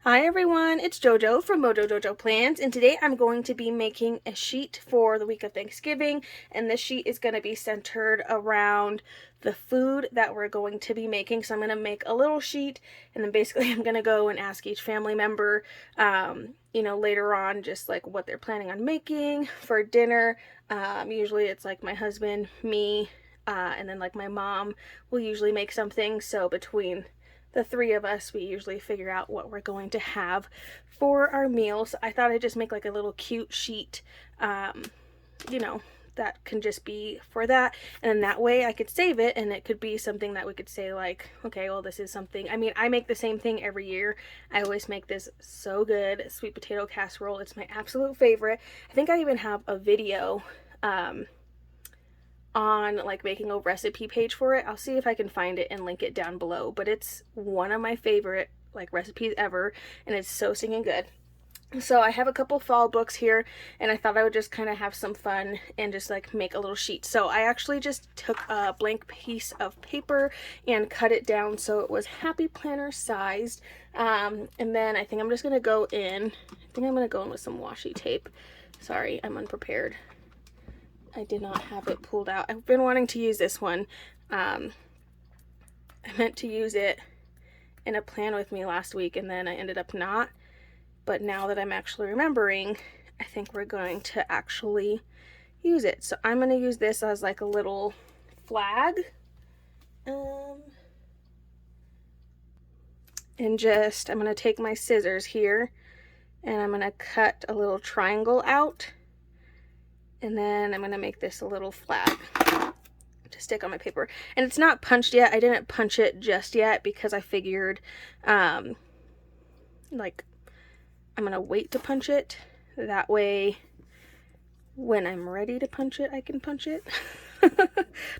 Hi everyone, it's JoJo from Mojo Jojo Plans, and today I'm going to be making a sheet for the week of Thanksgiving, and this sheet is going to be centered around the food that we're going to be making. So I'm going to make a little sheet, and then basically I'm going to go and ask each family member, later on, just like what they're planning on making for dinner. Usually it's like my husband, me, and then like my mom will usually make something, so between the three of us, we usually figure out what we're going to have for our meals. I thought I'd just make like a little cute sheet, you know, that can just be for that. And then that way I could save it, and it could be something that we could say like, okay, well, this is something. I mean, I make the same thing every year. I always make this so good sweet potato casserole. It's my absolute favorite. I think I even have a video, on like making a recipe page for it. I'll see if I can find it and link it down below, but it's one of my favorite like recipes ever, and it's so stinking good. So I have a couple fall books here, and I thought I would just kind of have some fun and just like make a little sheet. So I actually just took a blank piece of paper and cut it down so it was happy planner sized. And then I think I'm just gonna go in. I think I'm gonna go in with some washi tape. Sorry, I'm unprepared. I did not have it pulled out. I've been wanting to use this one. I meant to use it in a plan with me last week, and then I ended up not. But now that I'm actually remembering, I think we're going to actually use it. So I'm going to use this as like a little flag. And just, I'm going to take my scissors here, and I'm going to cut a little triangle out. And then I'm going to make this a little flag to stick on my paper. And it's not punched yet. I didn't punch it just yet because I figured, like, I'm going to wait to punch it. That way, when I'm ready to punch it, I can punch it.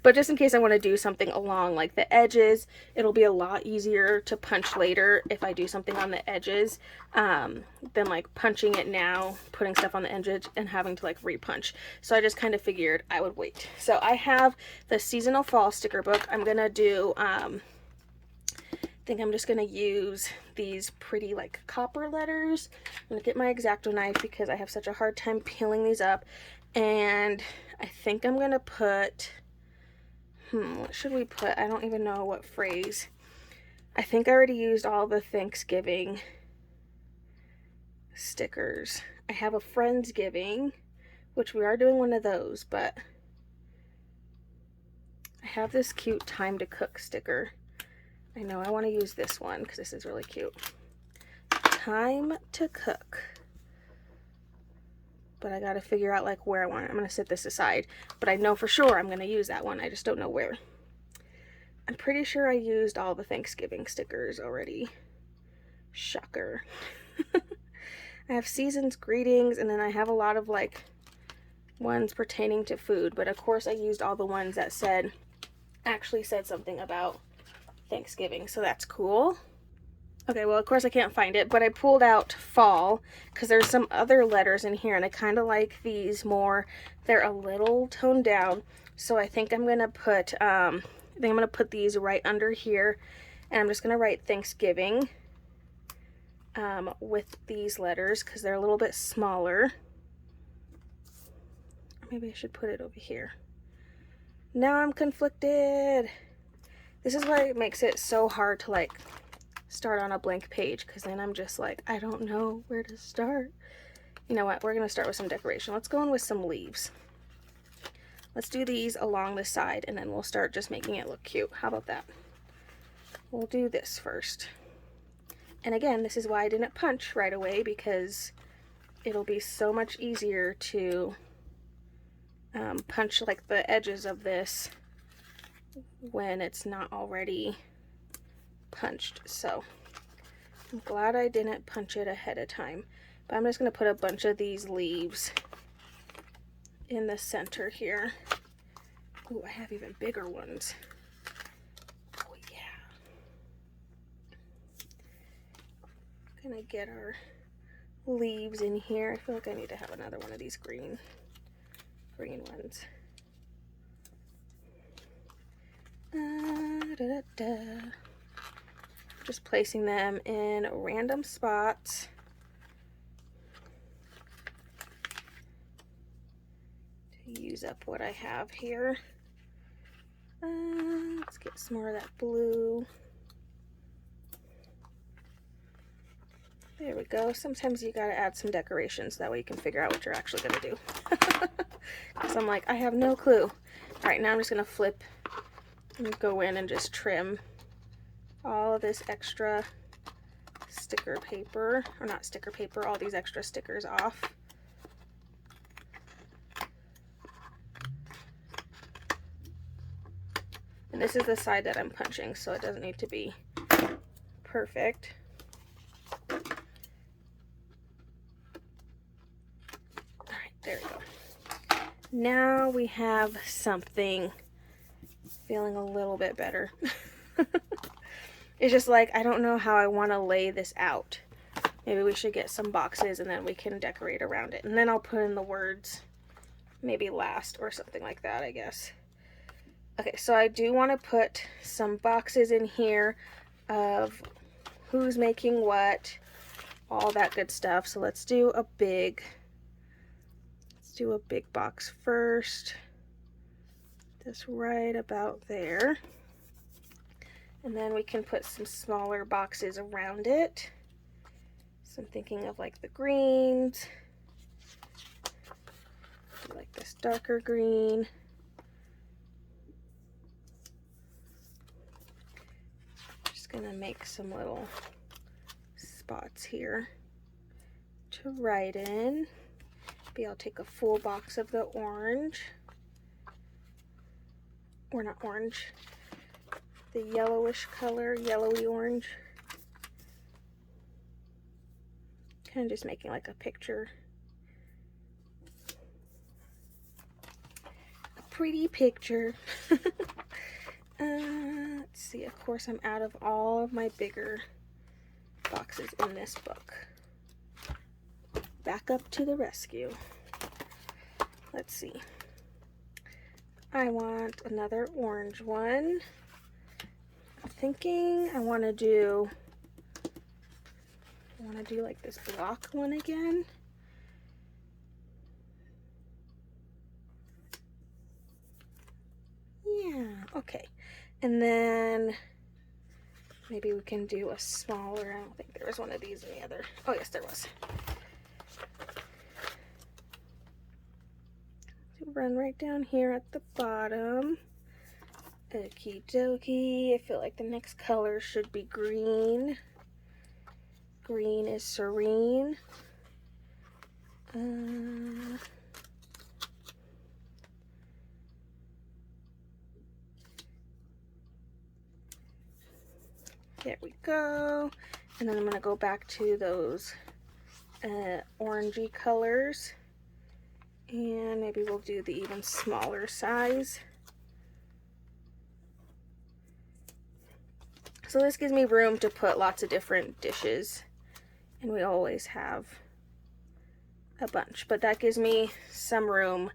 But just in case I want to do something along like the edges, it'll be a lot easier to punch later if I do something on the edges, than like punching it now, putting stuff on the edges, and having to like repunch. So I just kind of figured I would wait. So I have the seasonal fall sticker book. I'm gonna do, I think I'm just gonna use these pretty like copper letters. I'm gonna get my X-Acto knife because I have such a hard time peeling these up. And I think I'm gonna put, what should we put? I don't even know what phrase. I think I already used all the Thanksgiving stickers. I have a Friendsgiving, which we are doing one of those, but I have this cute time to cook sticker. I know I want to use this one because this is really cute. Time to cook. But I gotta figure out like where I want it. I'm gonna set this aside, but I know for sure I'm gonna use that one. I just don't know where. I'm pretty sure I used all the Thanksgiving stickers already. Shocker. I have season's greetings, and then I have a lot of like ones pertaining to food, but of course I used all the ones that actually said something about Thanksgiving, so that's cool. Okay, well, of course I can't find it, but I pulled out fall because there's some other letters in here, and I kind of like these more. They're a little toned down, so I think I'm gonna put these right under here, and I'm just gonna write Thanksgiving with these letters because they're a little bit smaller. Maybe I should put it over here. Now I'm conflicted. This is why it makes it so hard to like start on a blank page, because then I'm just like, I don't know where to start. You know what? We're going to start with some decoration. Let's go in with some leaves. Let's do these along the side, and then we'll start just making it look cute. How about that? We'll do this first. And again, this is why I didn't punch right away, because it'll be so much easier to punch like the edges of this when it's not already punched. So I'm glad I didn't punch it ahead of time. But I'm just going to put a bunch of these leaves in the center here. Oh, I have even bigger ones. Oh yeah. Gonna get our leaves in here. I feel like I need to have another one of these green ones. Just placing them in random spots. To use up what I have here. Let's get some more of that blue. There we go. Sometimes you gotta add some decorations, that way you can figure out what you're actually gonna do. Because I'm like, I have no clue. All right, now I'm just gonna flip and go in and just trim all of this extra sticker paper, or not sticker paper, all these extra stickers off. And this is the side that I'm punching, so it doesn't need to be perfect. There we go. Now we have something. Feeling a little bit better. It's just like, I don't know how I want to lay this out. Maybe we should get some boxes and then we can decorate around it. And then I'll put in the words maybe last or something like that, I guess. Okay, so I do want to put some boxes in here of who's making what, all that good stuff. So let's do a big box first. Just right about there. And then we can put some smaller boxes around it. So I'm thinking of like the greens. Like this darker green. Just gonna make some little spots here to write in. Maybe I'll take a full box of the orange. Or not orange. The yellowish color, yellowy orange. Kind of just making like a picture. A pretty picture. Let's see, of course I'm out of all of my bigger boxes in this book. Back up to the rescue. Let's see. I want another orange one. I'm thinking I want to do like this block one again. Yeah, okay. And then maybe we can do a smaller, I don't think there was one of these in the other. Oh yes, there was. Run right down here at the bottom. Okie dokie. I feel like the next color should be green. Green is serene. There we go. And then I'm going to go back to those orangey colors. And maybe we'll do the even smaller size. So this gives me room to put lots of different dishes. And we always have a bunch. But that gives me some room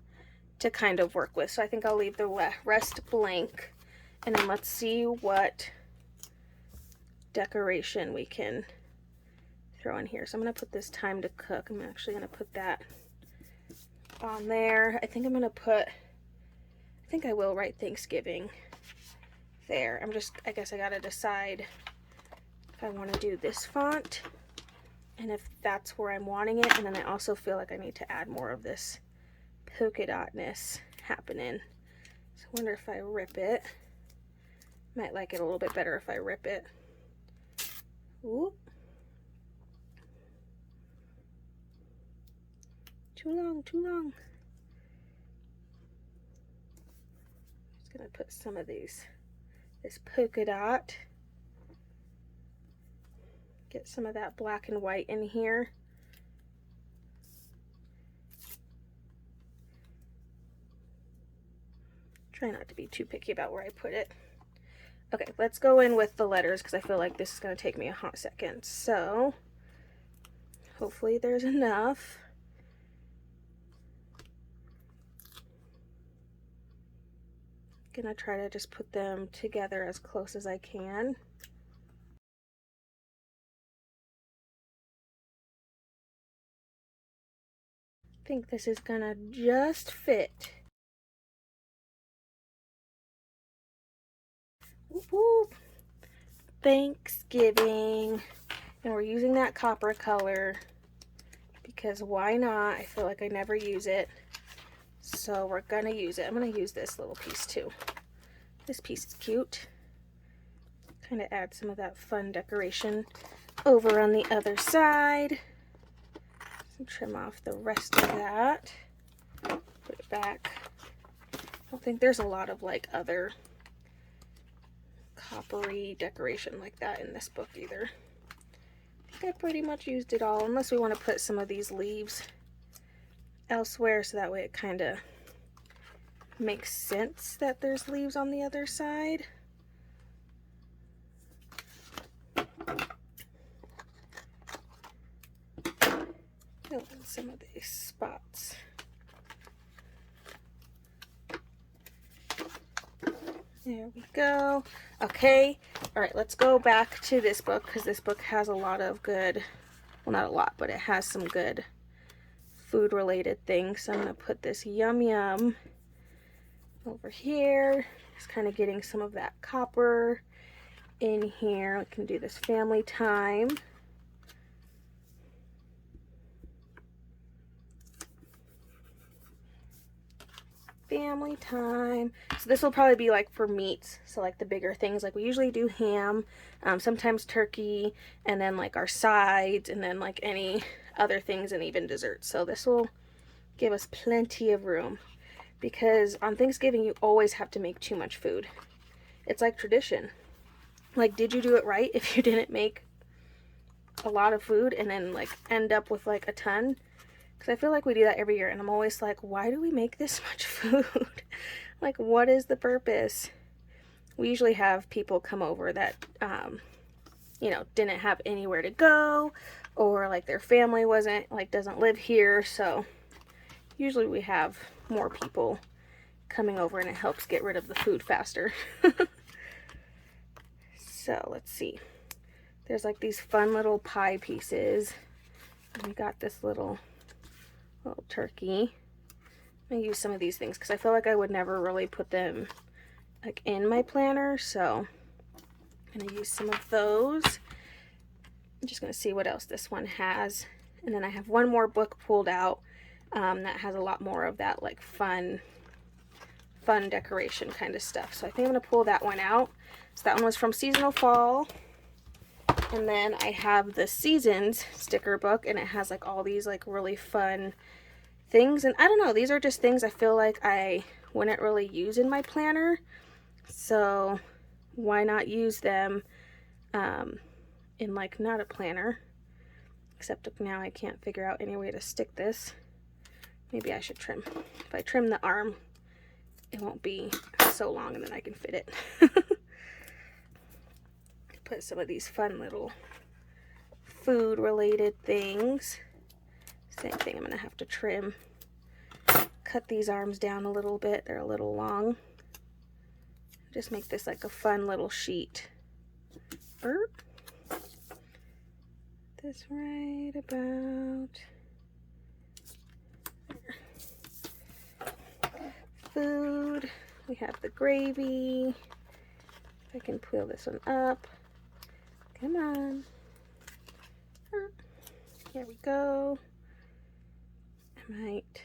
to kind of work with. So I think I'll leave the rest blank. And then let's see what decoration we can throw in here. So I'm going to put this time to cook. I'm actually going to put that on there. I think I will write Thanksgiving there. I guess I gotta decide if I want to do this font and if that's where I'm wanting it. And then I also feel like I need to add more of this polka dotness happening. So I wonder if I rip it. Might like it a little bit better if I rip it. Ooh. Too long, too long. Just gonna put some of this polka dot. Get some of that black and white in here. Try not to be too picky about where I put it. Okay, let's go in with the letters because I feel like this is gonna take me a hot second. So hopefully there's enough. Gonna try to just put them together as close as I can. think this is gonna just fit. Whoop, whoop. Thanksgiving. And we're using that copper color because why not? I feel like I never use it. So we're gonna use it. I'm gonna use this little piece too. This piece is cute. Kind of add some of that fun decoration over on the other side. So trim off the rest of that. Put it back. I don't think there's a lot of like other coppery decoration like that in this book either. I think I pretty much used it all, unless we want to put some of these leaves elsewhere so that way it kind of makes sense that there's leaves on the other side. Fill in some of these spots. There we go. Okay, all right, let's go back to this book because this book has a lot of good, well, not a lot, but it has some good food related things. So I'm gonna put this Yum Yum over here. Just kind of getting some of that copper in here. I can do this family time. Family time. So this will probably be like for meats, so like the bigger things. Like we usually do ham, sometimes turkey, and then like our sides, and then like any other things, and even desserts. So this will give us plenty of room because on Thanksgiving you always have to make too much food. It's like tradition. Like, did you do it right if you didn't make a lot of food and then like end up with like a ton? Because I feel like we do that every year, and I'm always like, why do we make this much food? Like, what is the purpose? We usually have people come over that, you know, didn't have anywhere to go, or like their family doesn't live here, so usually we have more people coming over and it helps get rid of the food faster. So let's see. There's like these fun little pie pieces. And we got this little turkey. I'm gonna use some of these things because I feel like I would never really put them like in my planner, so I'm gonna use some of those. I'm just gonna see what else this one has, and then I have one more book pulled out that has a lot more of that like fun decoration kind of stuff. So I think I'm gonna pull that one out. So that one was from Seasonal Fall. And then I have the Seasons sticker book, and it has like all these like really fun things. And I don't know, these are just things I feel like I wouldn't really use in my planner. So why not use them in like not a planner? Except now I can't figure out any way to stick this. Maybe I should trim. If I trim the arm, it won't be so long and then I can fit it. Put some of these fun little food related things. Same thing, I'm gonna have to trim. Cut these arms down a little bit, they're a little long. Just make this like a fun little sheet. This right about there. Food, we have the gravy. If I can peel this one up. Come on. Here we go. I might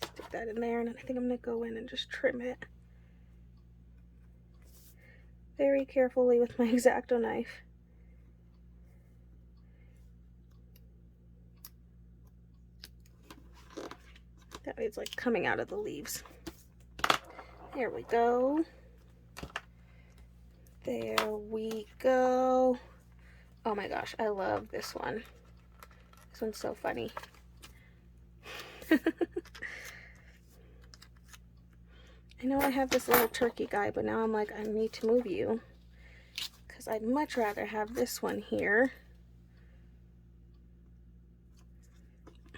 stick that in there, and I think I'm going to go in and just trim it very carefully with my X-Acto knife. That way it's like coming out of the leaves. There we go. There we go. Oh my gosh, I love this one. This one's so funny. I know I have this little turkey guy, but now I'm like, I need to move you because I'd much rather have this one here.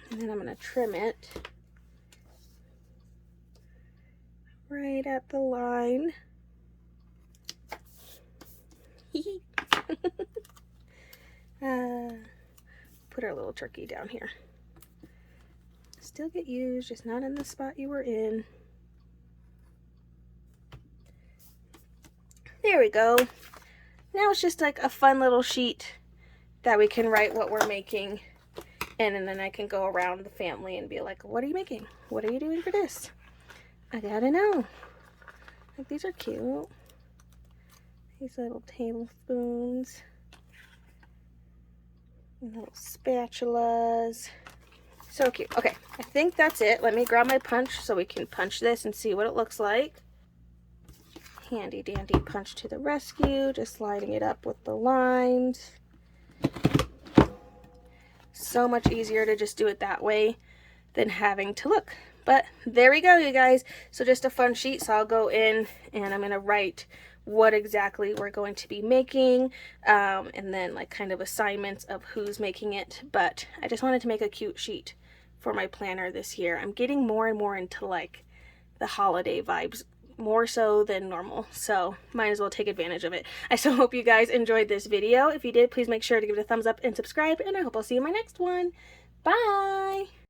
And then I'm going to trim it right at the line. put our little turkey down here. Still get used, just not in the spot you were in. There we go. Now it's just like a fun little sheet that we can write what we're making in, and then I can go around the family and be like, what are you making? What are you doing for this? I gotta know. Like, these are cute. These little tablespoons. And little spatulas. So cute. Okay, I think that's it. Let me grab my punch so we can punch this and see what it looks like. Handy dandy punch to the rescue, just lining it up with the lines. So much easier to just do it that way than having to look. But there we go, you guys. So just a fun sheet. So I'll go in and I'm going to write what exactly we're going to be making, and then like kind of assignments of who's making it. But I just wanted to make a cute sheet for my planner this year. I'm getting more and more into like the holiday vibes, more so than normal, so might as well take advantage of it. I so hope you guys enjoyed this video. If you did, please make sure to give it a thumbs up and subscribe, and I hope I'll see you in my next one. Bye!